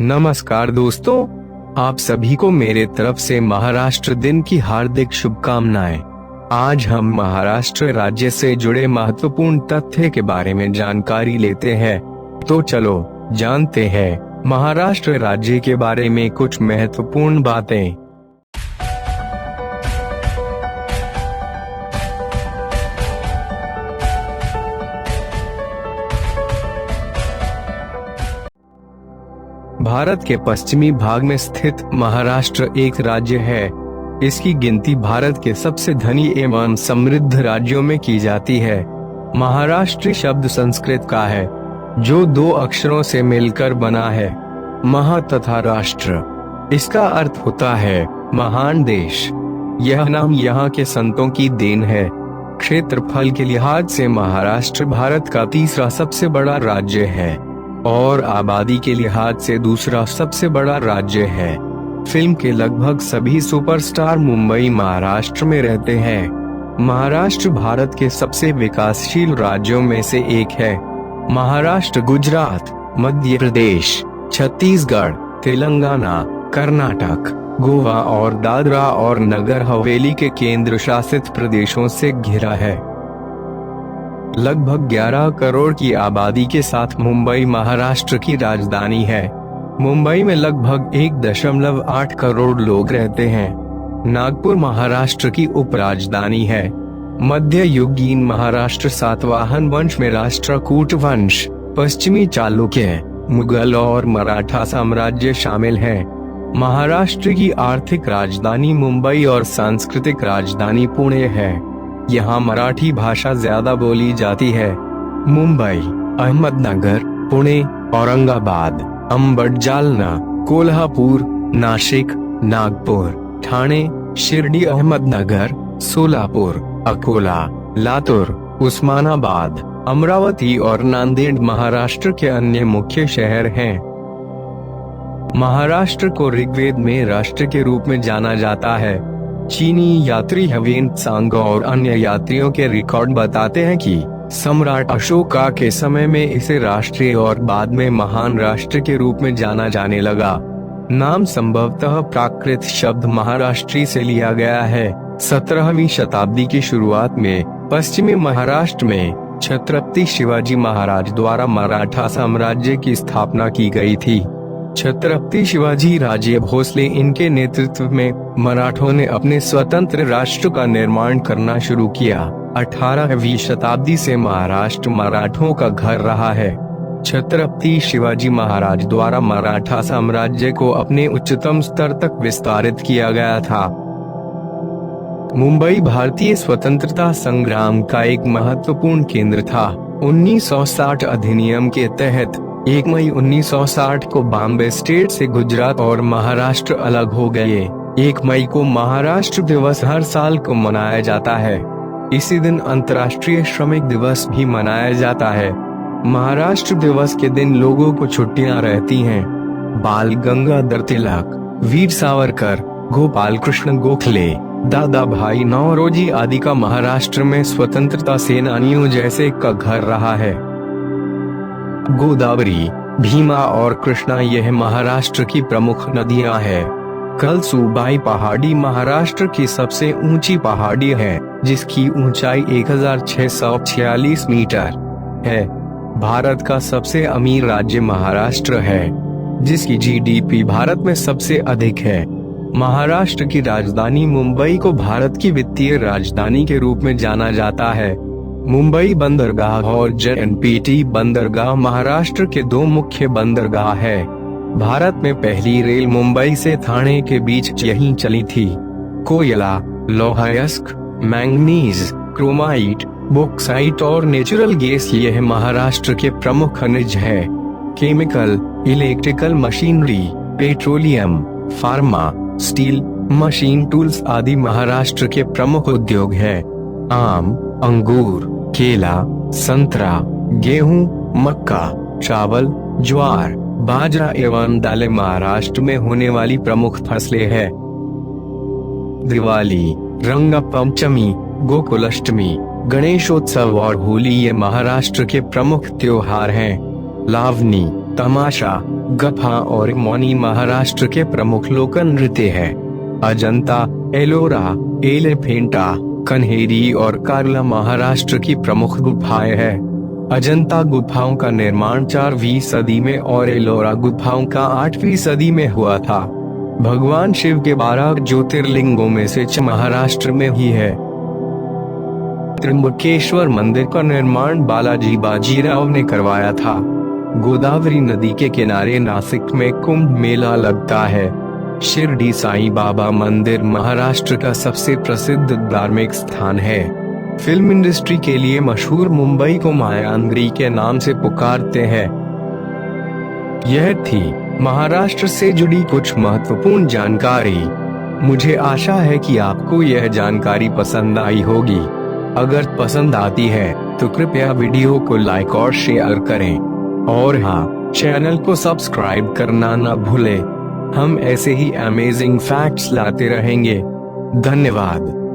नमस्कार दोस्तों, आप सभी को मेरे तरफ से महाराष्ट्र दिन की हार्दिक शुभकामनाएं। आज हम महाराष्ट्र राज्य से जुड़े महत्वपूर्ण तथ्य के बारे में जानकारी लेते हैं। तो चलो जानते हैं महाराष्ट्र राज्य के बारे में कुछ महत्वपूर्ण बातें। भारत के पश्चिमी भाग में स्थित महाराष्ट्र एक राज्य है। इसकी गिनती भारत के सबसे धनी एवं समृद्ध राज्यों में की जाती है। महाराष्ट्र शब्द संस्कृत का है, जो दो अक्षरों से मिलकर बना है, महा तथा राष्ट्र। इसका अर्थ होता है महान देश। यह नाम यहाँ के संतों की देन है। क्षेत्रफल के लिहाज से महाराष्ट्र भारत का तीसरा सबसे बड़ा राज्य है और आबादी के लिहाज से दूसरा सबसे बड़ा राज्य है। फिल्म के लगभग सभी सुपरस्टार मुंबई महाराष्ट्र में रहते हैं। महाराष्ट्र भारत के सबसे विकासशील राज्यों में से एक है। महाराष्ट्र गुजरात, मध्य प्रदेश, छत्तीसगढ़, तेलंगाना, कर्नाटक, गोवा और दादरा और नगर हवेली के केंद्र शासित प्रदेशों से घिरा है। लगभग 11 करोड़ की आबादी के साथ मुंबई महाराष्ट्र की राजधानी है। मुंबई में लगभग 1.8 करोड़ लोग रहते हैं। नागपुर महाराष्ट्र की उपराजधानी है। मध्य युगीन महाराष्ट्र सातवाहन वंश में राष्ट्रकूट वंश, पश्चिमी चालुक्य, मुगल और मराठा साम्राज्य शामिल हैं। महाराष्ट्र की आर्थिक राजधानी मुंबई और सांस्कृतिक राजधानी पुणे है। यहाँ मराठी भाषा ज्यादा बोली जाती है। मुंबई, अहमदनगर, पुणे, औरंगाबाद, अंबड, जालना, कोल्हापुर, नाशिक, नागपुर, ठाणे, शिर्डी, अहमदनगर, सोलापुर, अकोला, लातूर, उस्मानाबाद, अमरावती और नांदेड़ महाराष्ट्र के अन्य मुख्य शहर हैं। महाराष्ट्र को ऋग्वेद में राष्ट्र के रूप में जाना जाता है। चीनी यात्री ह्वेन-त्सांग और अन्य यात्रियों के रिकॉर्ड बताते हैं कि सम्राट अशोका के समय में इसे राष्ट्रीय और बाद में महान राष्ट्र के रूप में जाना जाने लगा। नाम संभवतः प्राकृत शब्द महाराष्ट्री से लिया गया है। 17वीं शताब्दी की शुरुआत में पश्चिमी महाराष्ट्र में छत्रपति शिवाजी महाराज द्वारा मराठा साम्राज्य की स्थापना की गई थी। छत्रपति शिवाजी राजे भोसले इनके नेतृत्व में मराठों ने अपने स्वतंत्र राष्ट्र का निर्माण करना शुरू किया। 18वीं शताब्दी से महाराष्ट्र मराठों का घर रहा है। छत्रपति शिवाजी महाराज द्वारा मराठा साम्राज्य को अपने उच्चतम स्तर तक विस्तारित किया गया था। मुंबई भारतीय स्वतंत्रता संग्राम का एक महत्वपूर्ण केंद्र था। 1960 अधिनियम के तहत 1 मई 1960 को बॉम्बे स्टेट से गुजरात और महाराष्ट्र अलग हो गए। 1 मई को महाराष्ट्र दिवस हर साल को मनाया जाता है। इसी दिन अंतर्राष्ट्रीय श्रमिक दिवस भी मनाया जाता है। महाराष्ट्र दिवस के दिन लोगों को छुट्टियां रहती हैं। बाल गंगाधर तिलक, वीर सावरकर, गोपाल कृष्ण गोखले, दादा भाई नौरोजी आदि का महाराष्ट्र में स्वतंत्रता सेनानियों जैसे का घर रहा है। गोदावरी, भीमा और कृष्णा यह महाराष्ट्र की प्रमुख नदियां हैं। कलसुबाई पहाड़ी महाराष्ट्र की सबसे ऊंची पहाड़ी है, जिसकी ऊंचाई 1646 मीटर है। भारत का सबसे अमीर राज्य महाराष्ट्र है, जिसकी जीडीपी भारत में सबसे अधिक है। महाराष्ट्र की राजधानी मुंबई को भारत की वित्तीय राजधानी के रूप में जाना जाता है। मुंबई बंदरगाह और जेएनपीटी बंदरगाह महाराष्ट्र के दो मुख्य बंदरगाह है। भारत में पहली रेल मुंबई से ठाणे के बीच यहीं चली थी। कोयला, लौहयस्क, मैंगनीज, क्रोमाइट, बॉक्साइट और नेचुरल गैस यह महाराष्ट्र के प्रमुख खनिज है। Chemical, electrical machinery, petroleum, pharma, steel, machine tools आदि महाराष्ट्र के प्रमुख उद्योग है। आम, अंगूर, केला, संतरा, गेहूं, मक्का, चावल, ज्वार, बाजरा एवं दालें महाराष्ट्र में होने वाली प्रमुख फसलें हैं। दिवाली, रंगपंचमी, गोकुलाष्टमी, गणेशोत्सव और होली ये महाराष्ट्र के प्रमुख त्योहार हैं। लावनी, तमाशा, गफा और मौनी महाराष्ट्र के प्रमुख लोक नृत्य है। अजंता, एलोरा, एलिफेंटा, कन्हेरी और कार्ला महाराष्ट्र की प्रमुख गुफाएं हैं। अजंता गुफाओं का निर्माण 4वीं सदी में और एलोरा गुफाओं का 8वीं सदी में हुआ था। भगवान शिव के 12 ज्योतिर्लिंगों में से 6 महाराष्ट्र में ही है। त्र्यंबकेश्वर मंदिर का निर्माण बालाजी बाजीराव ने करवाया था। गोदावरी नदी के किनारे नासिक में कुंभ मेला लगता है। शिरडी साईं बाबा मंदिर महाराष्ट्र का सबसे प्रसिद्ध धार्मिक स्थान है। फिल्म इंडस्ट्री के लिए मशहूर मुंबई को मायानगरी के नाम से पुकारते हैं। यह थी महाराष्ट्र से जुड़ी कुछ महत्वपूर्ण जानकारी। मुझे आशा है कि आपको यह जानकारी पसंद आई होगी। अगर पसंद आती है तो कृपया वीडियो को लाइक और शेयर करें। और हाँ, चैनल को सब्सक्राइब करना न भूलें। हम ऐसे ही अमेजिंग फैक्ट्स लाते रहेंगे। धन्यवाद।